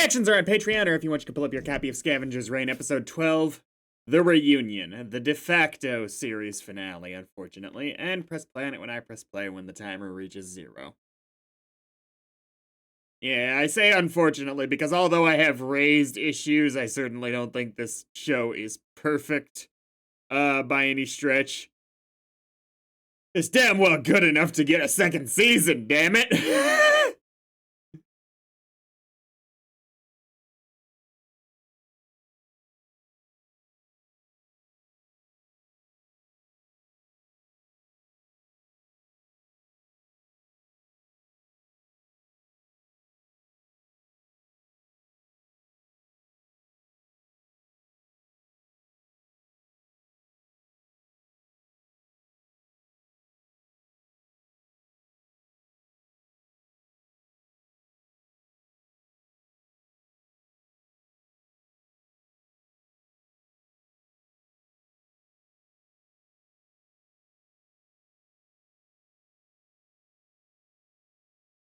Reactions are on Patreon, or if you want, you can pull up your copy of Scavengers Reign, episode 12, The Reunion, the de facto series finale, unfortunately, and press play on it when I press play when the timer reaches 0. Yeah, I say unfortunately because although I have raised issues, I certainly don't think this show is perfect, by any stretch. It's damn well good enough to get a second season, damn it!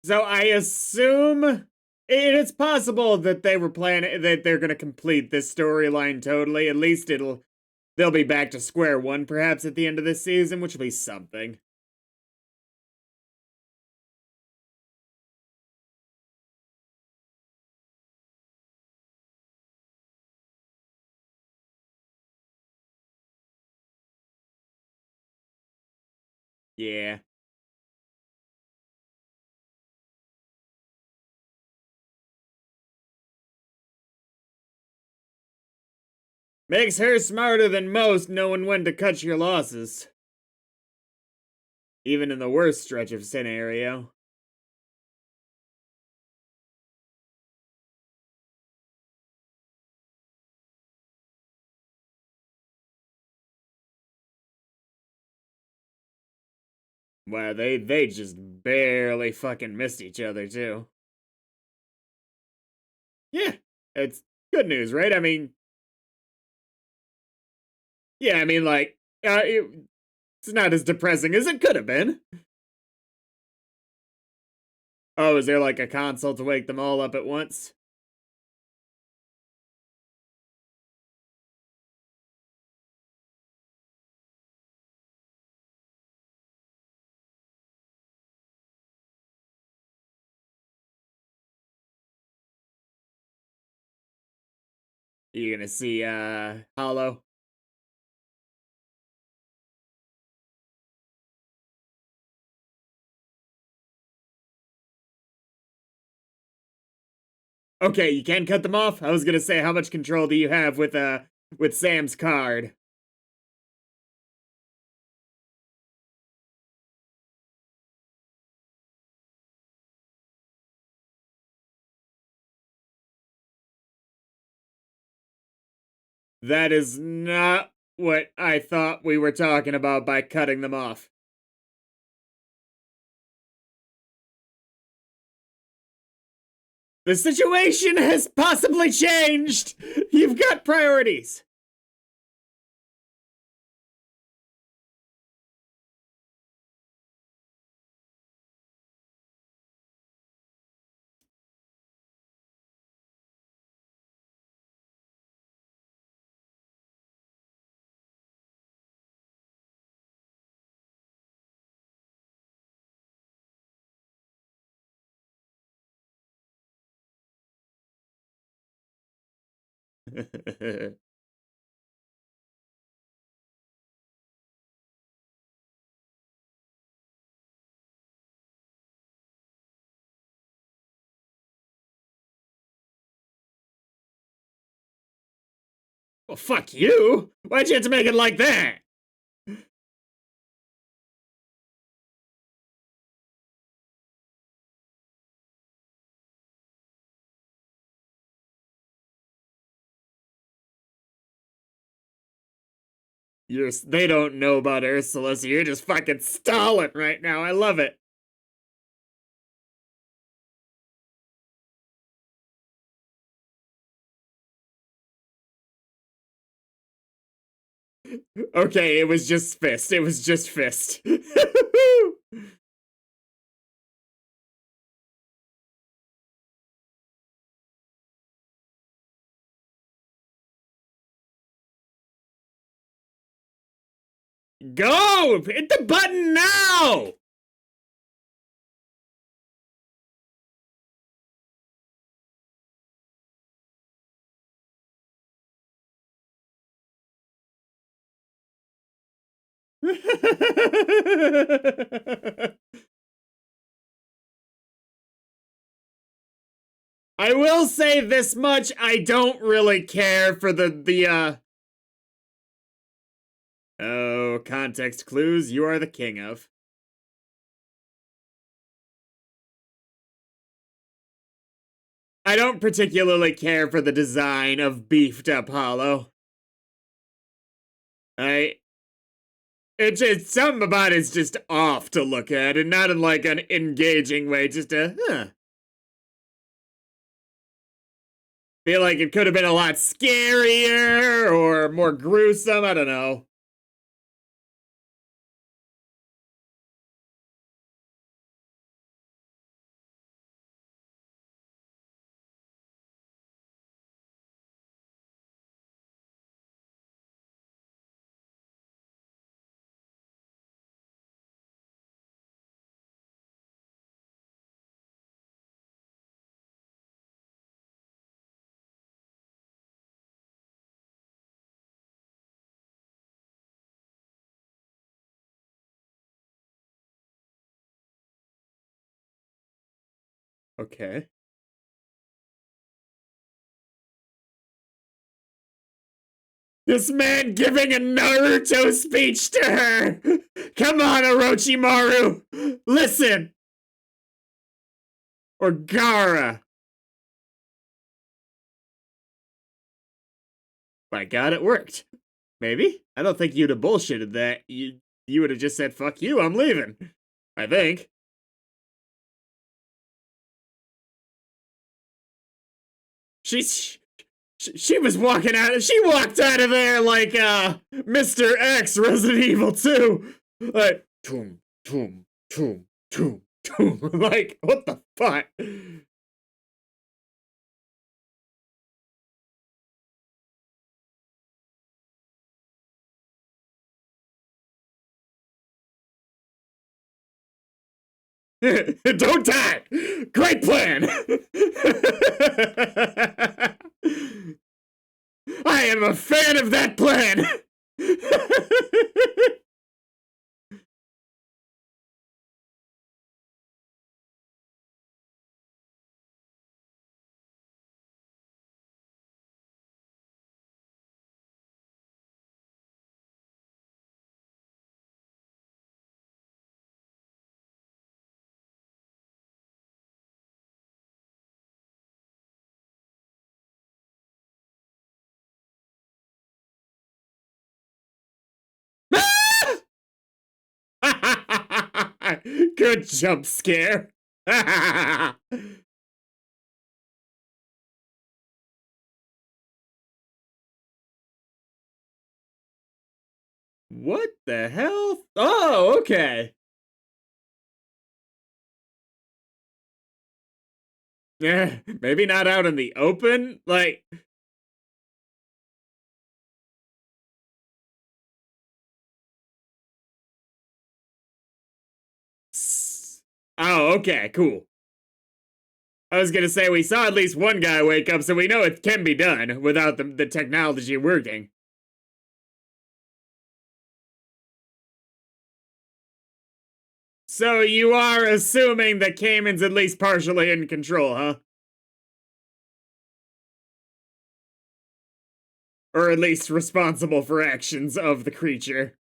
So I assume it's possible that they were planning that they're gonna complete this storyline totally. At least they'll be back to square one perhaps at the end of this season, which will be something. Yeah. Makes her smarter than most, knowing when to cut your losses. Even in the worst stretch of scenario. Wow, they just barely fucking missed each other, too. Yeah, it's good news, right? I mean, yeah, I mean, like, it's not as depressing as it could have been. Oh, is there like a console to wake them all up at once? You gonna see, Hollow? Okay, you can cut them off? I was gonna say, how much control do you have with Sam's card? That is not what I thought we were talking about by cutting them off. The situation has possibly changed! You've got priorities! Well, fuck you! Why'd you have to make it like that? They don't know about Ursula, so you're just fucking stalling right now. I love it. Okay, it was just fist. It was just fist. Go! Hit the button now! I will say this much, I don't really care for Oh, context clues you are the king of. I don't particularly care for the design of beefed up Hollow. It's something about it's just off to look at, and not in like an engaging way, just feel like it could have been a lot scarier or more gruesome, I don't know. Okay. This man giving a Naruto speech to her! Come on, Orochimaru! Listen! Or Gaara. My god, it worked. Maybe? I don't think you'd have bullshitted that. You would have just said, fuck you, I'm leaving. I think. She was walking out. She walked out of there like Mr. X Resident Evil 2. Like toom toom toom toom toom. Like what the fuck? Don't die. Great plan. I am a fan of that plan. Good jump scare. What the hell? Oh, okay. Yeah, maybe not out in the open. Like, oh, okay, cool. I was gonna say we saw at least one guy wake up, so we know it can be done without the technology working. So you are assuming that Cayman's at least partially in control, huh? Or at least responsible for actions of the creature.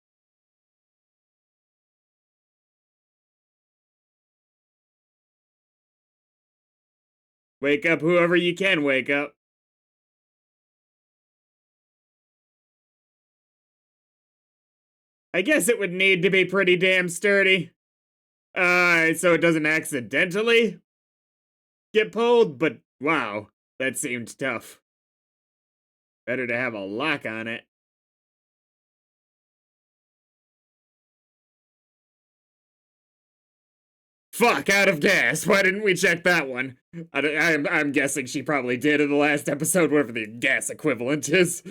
Wake up whoever you can wake up. I guess it would need to be pretty damn sturdy. So it doesn't accidentally get pulled, but wow, that seemed tough. Better to have a lock on it. Fuck, out of gas. Why didn't we check that one? I'm guessing she probably did in the last episode, whatever the gas equivalent is.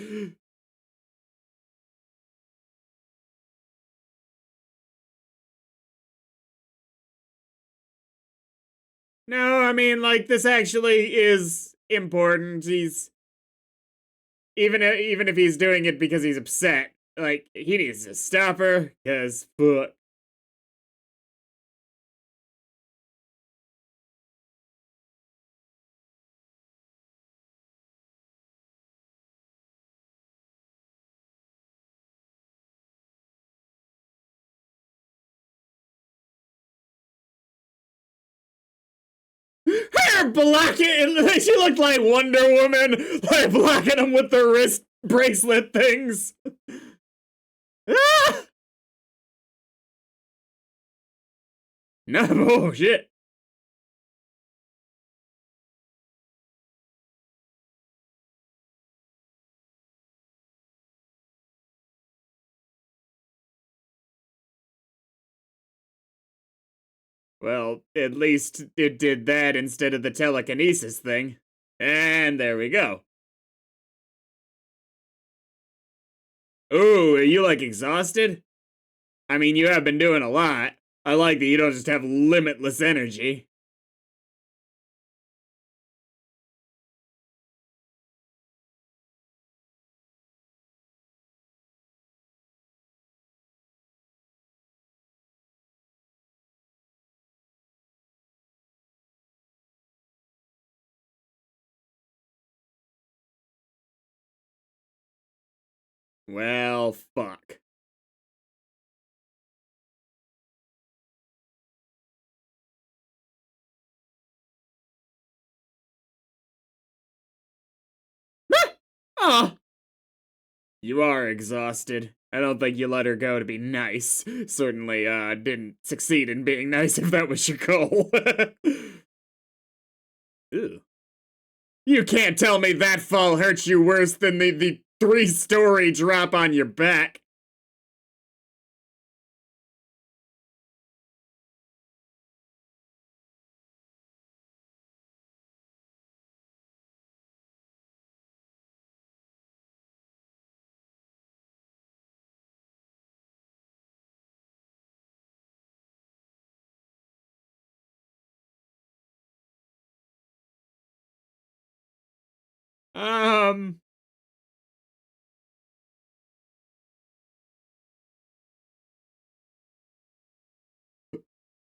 No, I mean, like, this actually is important. He's even if he's doing it because he's upset, like, he needs to stop her, because fuck. Her blocking, she looked like Wonder Woman, like blocking him with the wrist bracelet things. Ah! No bullshit. Well, at least it did that instead of the telekinesis thing. And there we go. Ooh, are you like exhausted? I mean, you have been doing a lot. I like that you don't just have limitless energy. Well, fuck. Ah! You are exhausted. I don't think you let her go to be nice. Certainly, didn't succeed in being nice if that was your goal. Ew. You can't tell me that fall hurts you worse than the three-story drop on your back. Um,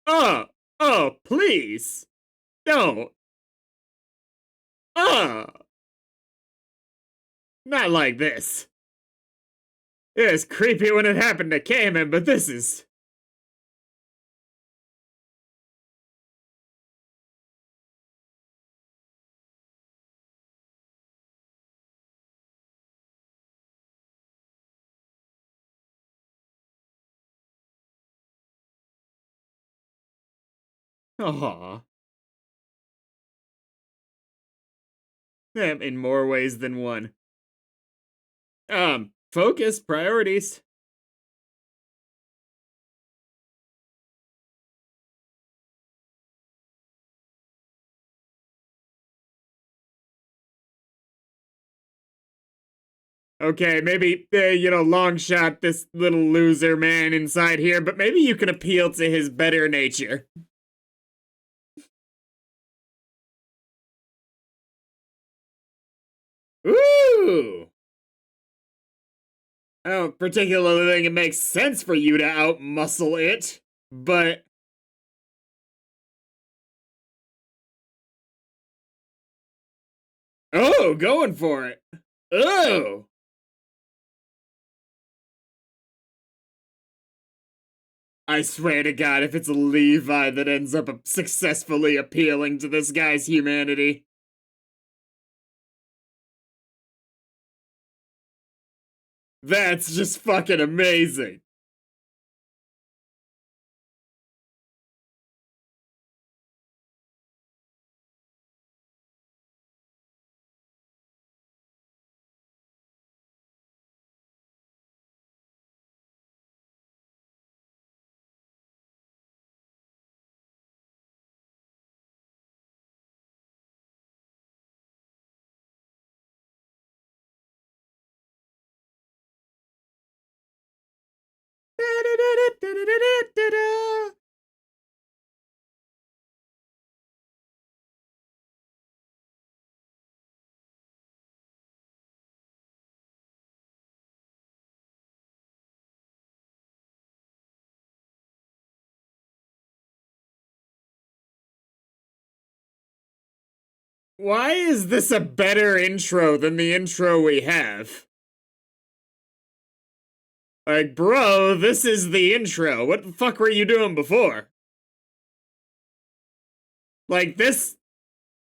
oh, oh, please. Don't. Oh, not like this. It was creepy when it happened to Cayman, but this is... Aw. In more ways than one. Focus, priorities. Okay, maybe, long shot this little loser man inside here, but maybe you can appeal to his better nature. Ooh! I don't particularly think it makes sense for you to outmuscle it, but... Oh, going for it! Oh! I swear to God, if it's Levi that ends up successfully appealing to this guy's humanity. That's just fucking amazing. Why is this a better intro than the intro we have? Like, bro, this is the intro. What the fuck were you doing before? Like, this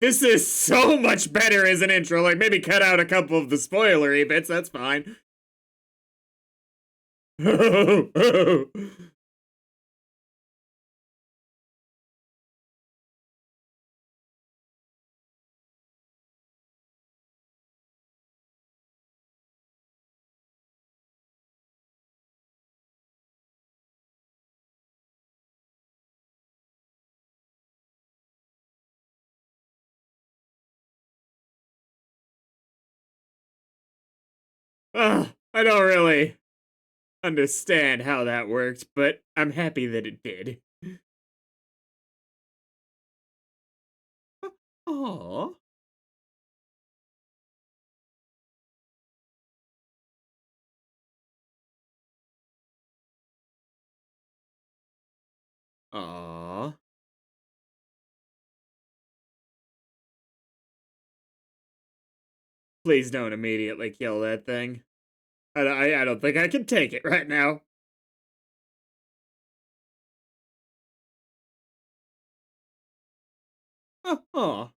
is so much better as an intro. Like, maybe cut out a couple of the spoilery bits, that's fine. I don't really understand how that worked, but I'm happy that it did. Aww. Aww. Please don't immediately kill that thing. I don't think I can take it right now. Oh.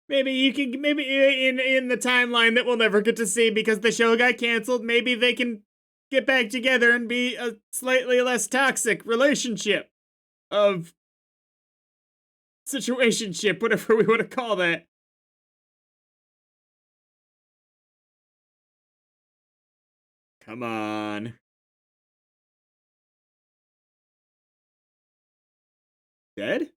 Maybe you can, maybe in the timeline that we'll never get to see because the show got canceled, maybe they can get back together and be a slightly less toxic relationship of situationship, whatever we want to call that. Come on. Dead?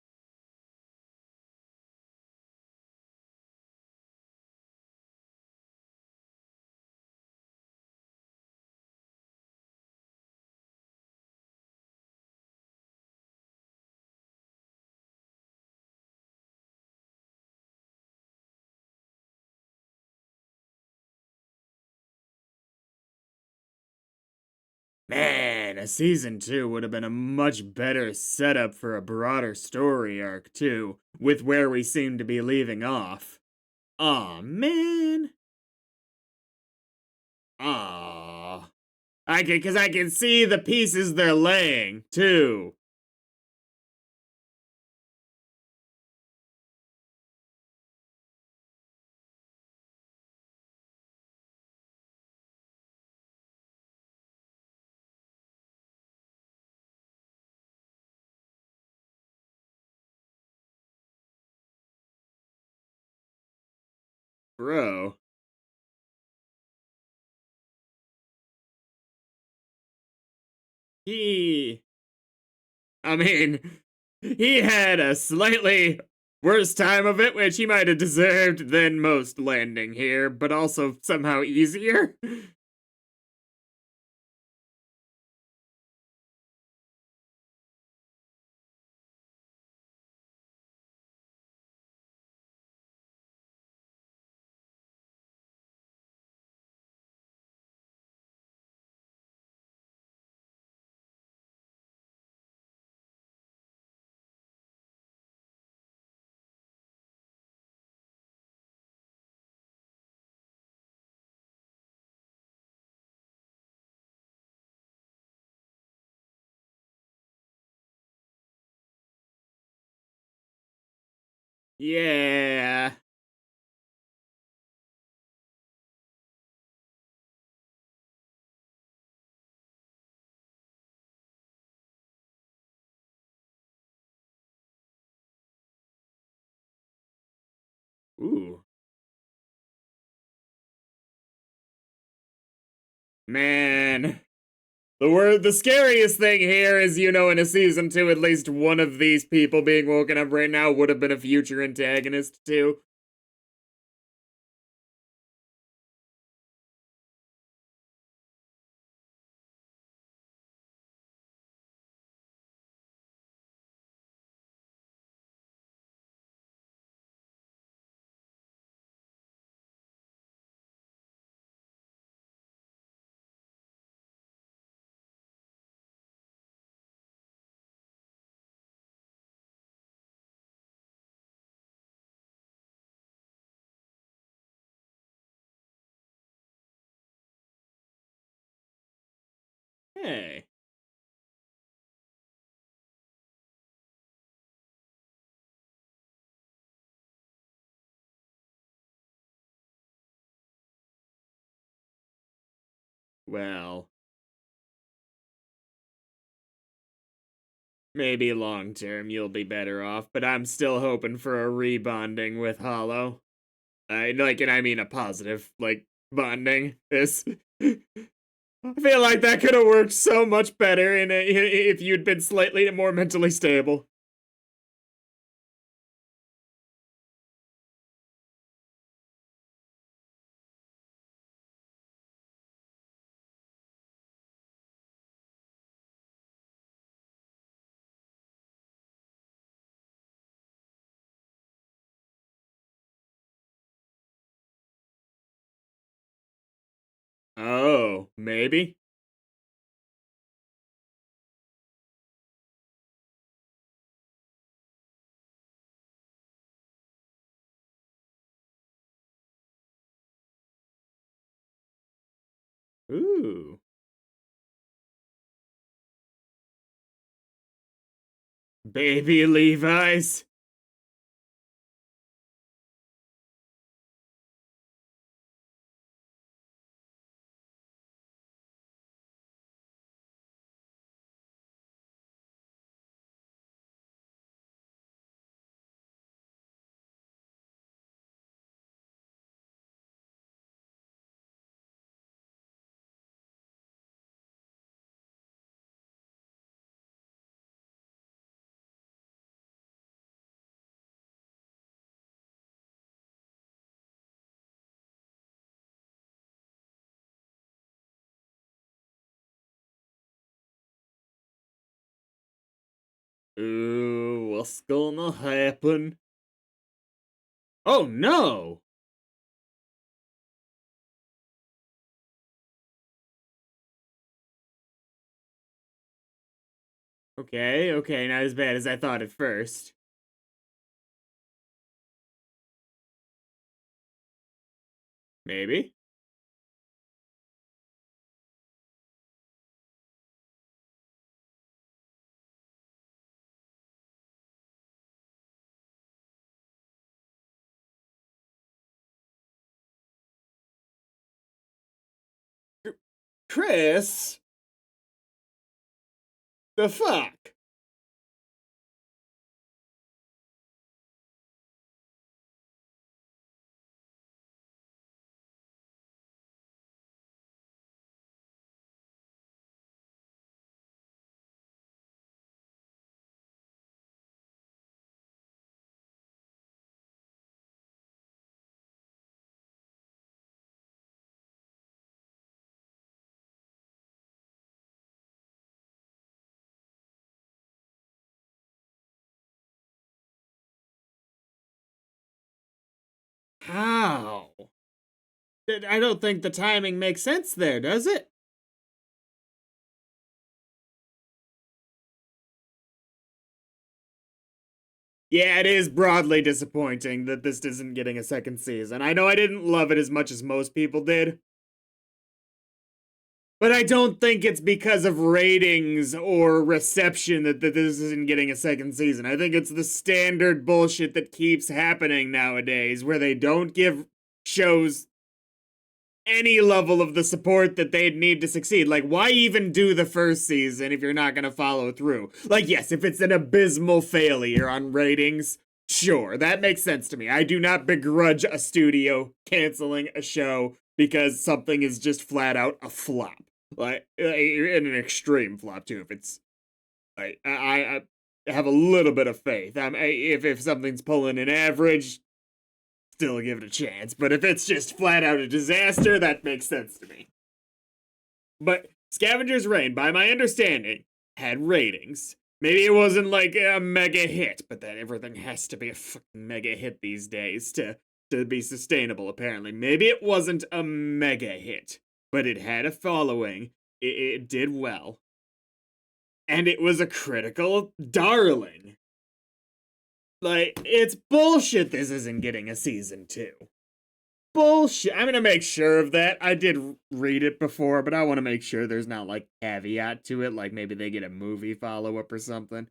Man, a season 2 would have been a much better setup for a broader story arc, too, with where we seem to be leaving off. Aw, man. Aw. Cause I can see the pieces they're laying, too. Bro. He... I mean, he had a slightly worse time of it, which he might have deserved than most landing here, but also somehow easier. Yeah. Ooh. Man. The scariest thing here is, you know, in a season 2, at least one of these people being woken up right now would have been a future antagonist, too. Hey. Well, maybe long term you'll be better off, but I'm still hoping for a rebonding with Hollow. And I mean a positive, like, bonding. This. I feel like that could have worked so much better if you'd been slightly more mentally stable. Oh, maybe? Ooh. Baby Levi's. Ooh, what's gonna happen? Oh no! Okay, okay, not as bad as I thought at first. Maybe? Chris? The fuck? How? I don't think the timing makes sense there, does it? Yeah, it is broadly disappointing that this isn't getting a second season. I know I didn't love it as much as most people did, but I don't think it's because of ratings or reception that this isn't getting a second season. I think it's the standard bullshit that keeps happening nowadays, where they don't give shows any level of the support that they'd need to succeed. Like, why even do the first season if you're not going to follow through? Like, yes, if it's an abysmal failure on ratings, sure, that makes sense to me. I do not begrudge a studio canceling a show because something is just flat out a flop. Like, in an extreme flop, too. If it's, like, I have a little bit of faith. If something's pulling an average, still give it a chance. But if it's just flat out a disaster, that makes sense to me. But Scavenger's Reign, by my understanding, had ratings. Maybe it wasn't like a mega hit, but that everything has to be a fucking mega hit these days to be sustainable, apparently. Maybe it wasn't a mega hit, but it had a following. It did well. And it was a critical darling. Like, it's bullshit this isn't getting a season 2. bullshit. I'm gonna make sure of that. I did read it before, but I want to make sure there's not like caveat to it, like maybe they get a movie follow up or something.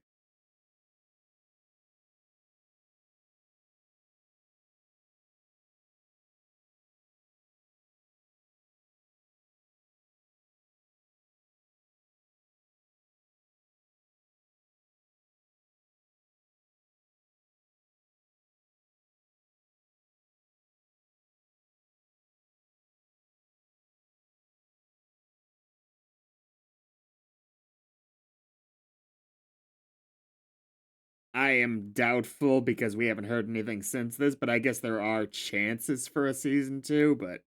I am doubtful because we haven't heard anything since this, but I guess there are chances for a season 2, but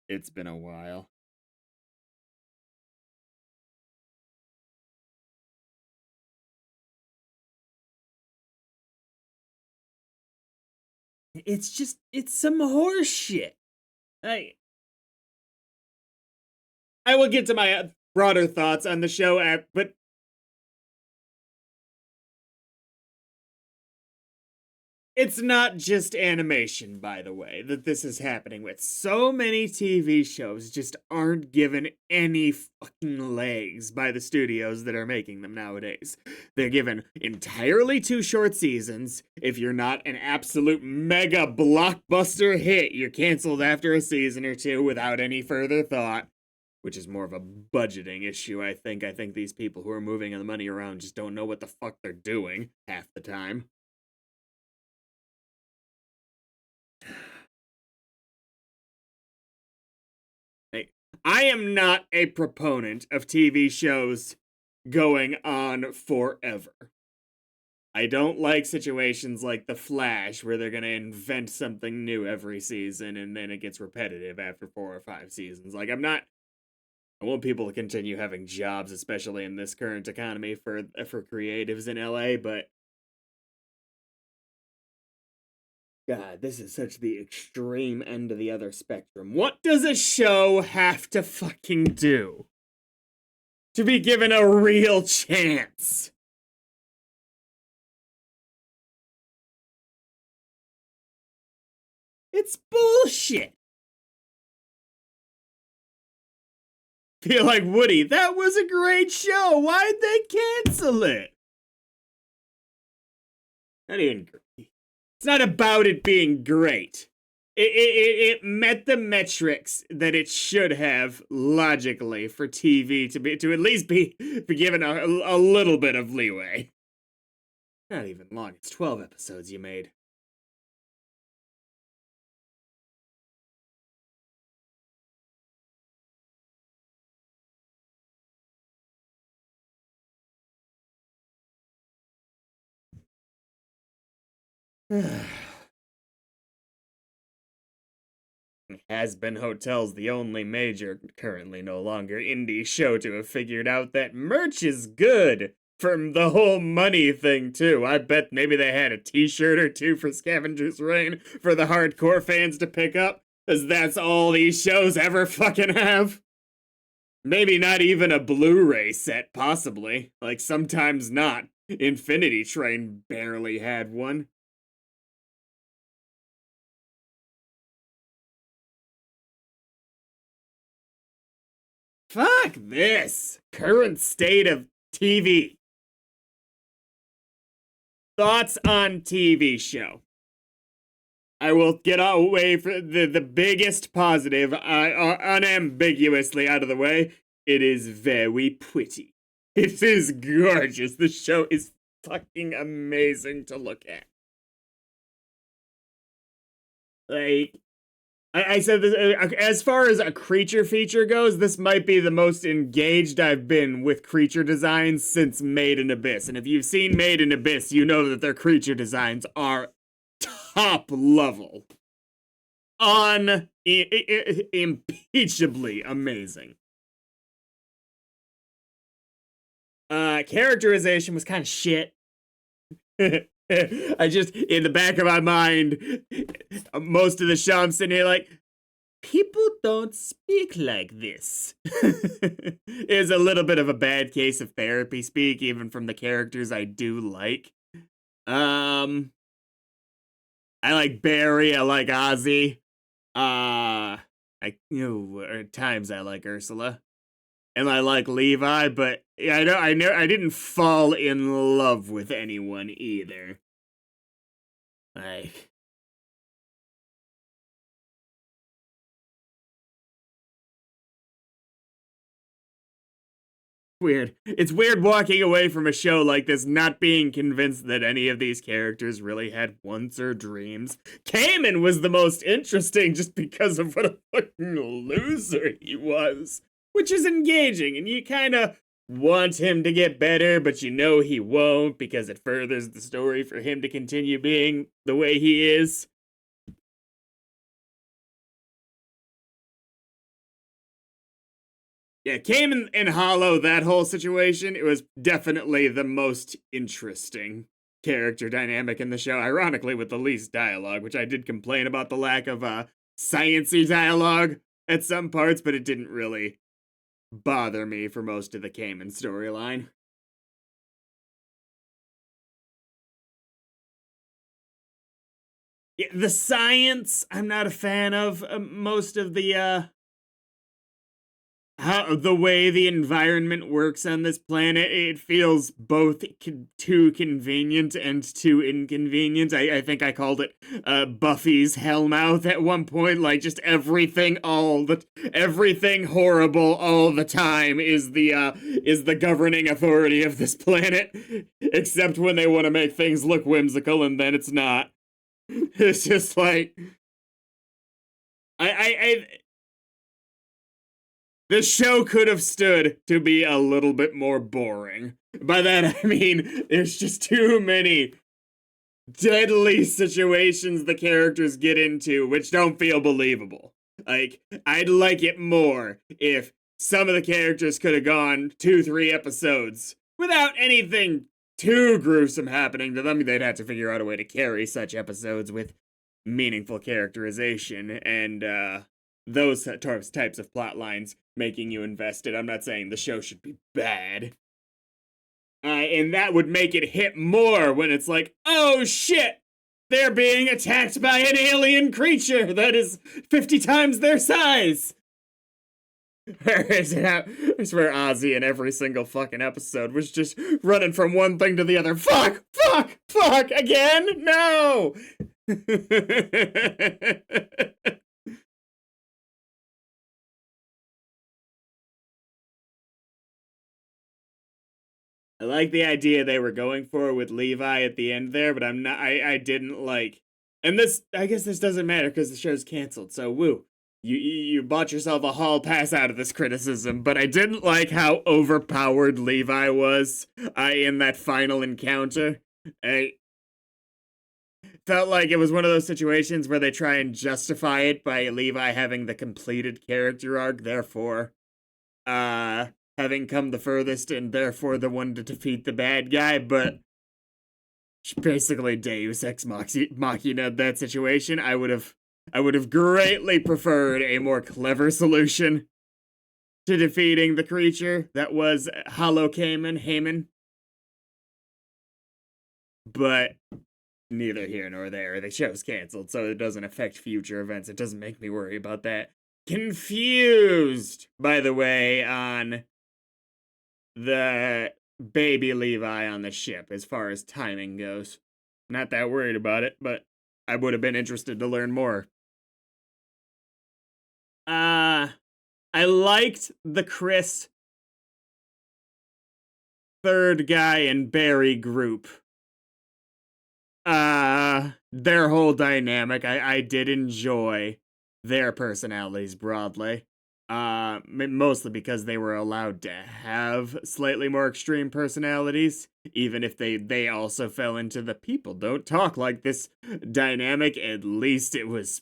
it's been a while. It's some horse shit. I will get to my broader thoughts on the show, but it's not just animation, by the way, that this is happening with. So many TV shows just aren't given any fucking legs by the studios that are making them nowadays. They're given entirely too short seasons. If you're not an absolute mega blockbuster hit, you're canceled after a season or two without any further thought. Which is more of a budgeting issue, I think. I think these people who are moving the money around just don't know what the fuck they're doing half the time. I am not a proponent of TV shows going on forever. I don't like situations like The Flash where they're going to invent something new every season and then it gets repetitive after 4 or 5 seasons. Like, I want people to continue having jobs, especially in this current economy for creatives in LA, but God, this is such the extreme end of the other spectrum. What does a show have to fucking do to be given a real chance? It's bullshit. Feel like Woody, that was a great show. Why'd they cancel it? Not even great. It's not about it being great. It met the metrics that it should have logically for TV to at least be given a little bit of leeway. Not even long. It's 12 episodes you made. Has-Been Hotel's the only major, currently no longer indie show to have figured out that merch is good from the whole money thing, too. I bet maybe they had a t-shirt or two for Scavengers Reign for the hardcore fans to pick up, because that's all these shows ever fucking have. Maybe not even a Blu-ray set, possibly. Like, sometimes not. Infinity Train barely had one. Fuck this. Current state of TV. Thoughts on TV show. I will get away from the biggest positive, unambiguously out of the way. It is very pretty. It is gorgeous. The show is fucking amazing to look at. Like, I said this, as far as a creature feature goes, this might be the most engaged I've been with creature designs since Made in Abyss. And if you've seen Made in Abyss, you know that their creature designs are top level. Impeachably amazing. Characterization was kind of shit. I just, in the back of my mind, most of the show I'm sitting here like, people don't speak like this. Is a little bit of a bad case of therapy speak, even from the characters I do like. I like Barry, I like Ozzy. At times I like Ursula. And I like Levi, but I didn't fall in love with anyone either. Like, weird. It's weird walking away from a show like this not being convinced that any of these characters really had wants or dreams. Cayman was the most interesting just because of what a fucking loser he was, which is engaging, and you kind of want him to get better, but you know he won't because it furthers the story for him to continue being the way he is. Yeah, Cayman and Hollow, that whole situation, it was definitely the most interesting character dynamic in the show. Ironically, with the least dialogue, which I did complain about the lack of science-y dialogue at some parts, but it didn't really bother me for most of the Cayman storyline. Yeah, the science, I'm not a fan of. Most of the how the way the environment works on this planet, it feels both too convenient and too inconvenient. I think I called it Buffy's Hellmouth at one point. Like, just everything everything horrible all the time is the governing authority of this planet, except when they want to make things look whimsical, and then it's not. It's just like I the show could have stood to be a little bit more boring. By that I mean, there's just too many deadly situations the characters get into which don't feel believable. Like, I'd like it more if some of the characters could have gone 2-3 episodes without anything too gruesome happening to them. They'd have to figure out a way to carry such episodes with meaningful characterization and those types of plot lines making you invested. I'm not saying the show should be bad. And that would make it hit more when it's like, oh shit, they're being attacked by an alien creature that is 50 times their size. It's where Ozzy in every single fucking episode was just running from one thing to the other. Fuck! Fuck! Fuck! Again? No! I like the idea they were going for with Levi at the end there, but I didn't like, and this, I guess this doesn't matter because the show's canceled, so woo. You bought yourself a hall pass out of this criticism, but I didn't like how overpowered Levi was in that final encounter. I felt like it was one of those situations where they try and justify it by Levi having the completed character arc, therefore, having come the furthest and therefore the one to defeat the bad guy, but basically Deus Ex Machina that situation. I would have greatly preferred a more clever solution to defeating the creature that was Hollow Haman. But neither here nor there. The show's canceled, so it doesn't affect future events. It doesn't make me worry about that. Confused, by the way, on the baby Levi on the ship as far as timing goes. Not that worried about it, but I would have been interested to learn more. I liked the Chris third guy and Barry group. Their whole dynamic, I did enjoy their personalities broadly. Mostly because they were allowed to have slightly more extreme personalities, even if they also fell into the people don't talk like this dynamic. At least it was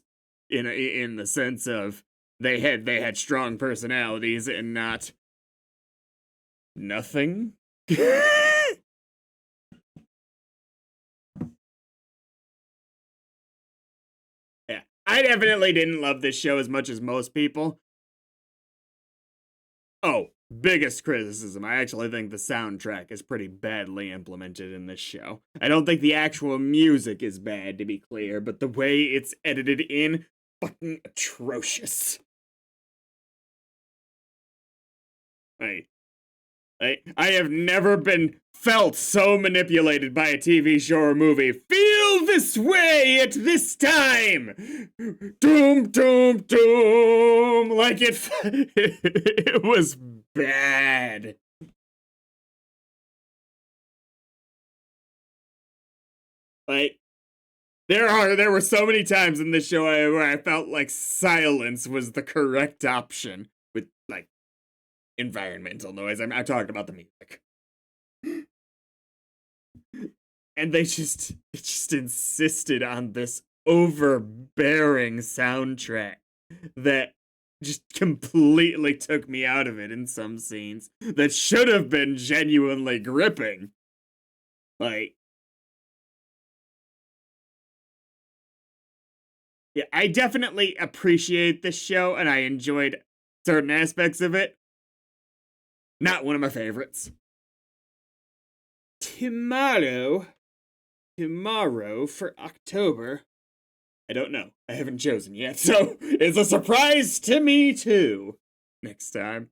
in the sense of they had strong personalities and not nothing. Yeah, I definitely didn't love this show as much as most people. Oh, biggest criticism. I actually think the soundtrack is pretty badly implemented in this show. I don't think the actual music is bad, to be clear, but the way it's edited in fucking atrocious. I have never been felt so manipulated by a TV show or movie. Feel this way at this time. Doom, doom, doom. Like it was bad. Like there were so many times in this show where I felt like silence was the correct option with like environmental noise. I'm talking about the music. And they just insisted on this overbearing soundtrack that just completely took me out of it in some scenes that should have been genuinely gripping. Like, yeah, I definitely appreciate this show and I enjoyed certain aspects of it. Not one of my favorites. Tomorrow for October, I don't know. I haven't chosen yet, so it's a surprise to me too. Next time.